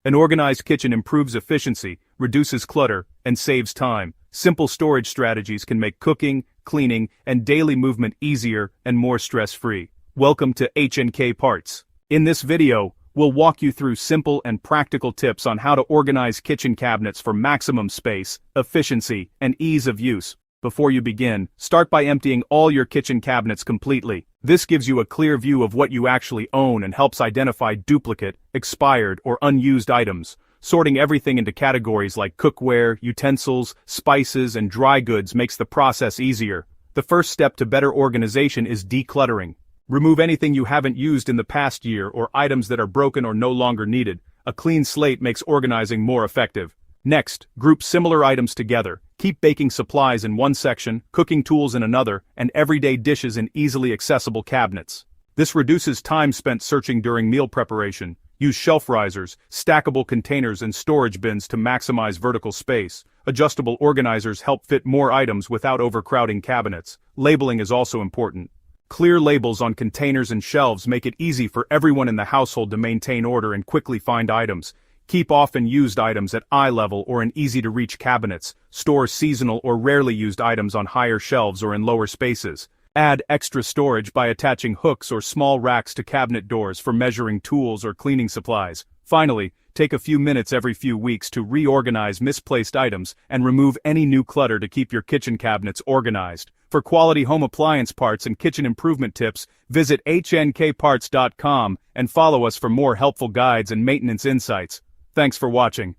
An organized kitchen improves efficiency, reduces clutter, and saves time. Simple storage strategies can make cooking, cleaning, and daily movement easier and more stress-free. Welcome to HnKParts. In this video, we'll walk you through simple and practical tips on how to organize kitchen cabinets for maximum space, efficiency, and ease of use. Before you begin, start by emptying all your kitchen cabinets completely. This gives you a clear view of what you actually own and helps identify duplicate, expired, or unused items. Sorting everything into categories like cookware, utensils, spices, and dry goods makes the process easier. The first step to better organization is decluttering. Remove anything you haven't used in the past year or items that are broken or no longer needed. A clean slate makes organizing more effective. Next, group similar items together. Keep baking supplies in one section, cooking tools in another, and everyday dishes in easily accessible cabinets. This reduces time spent searching during meal preparation. Use shelf risers, stackable containers, and storage bins to maximize vertical space. Adjustable organizers help fit more items without overcrowding cabinets. Labeling is also important. Clear labels on containers and shelves make it easy for everyone in the household to maintain order and quickly find items. Keep often used items at eye level or in easy-to-reach cabinets. Store seasonal or rarely used items on higher shelves or in lower spaces. Add extra storage by attaching hooks or small racks to cabinet doors for measuring tools or cleaning supplies. Finally, take a few minutes every few weeks to reorganize misplaced items and remove any new clutter to keep your kitchen cabinets organized. For quality home appliance parts and kitchen improvement tips, visit HnKParts.com and follow us for more helpful guides and maintenance insights. Thanks for watching.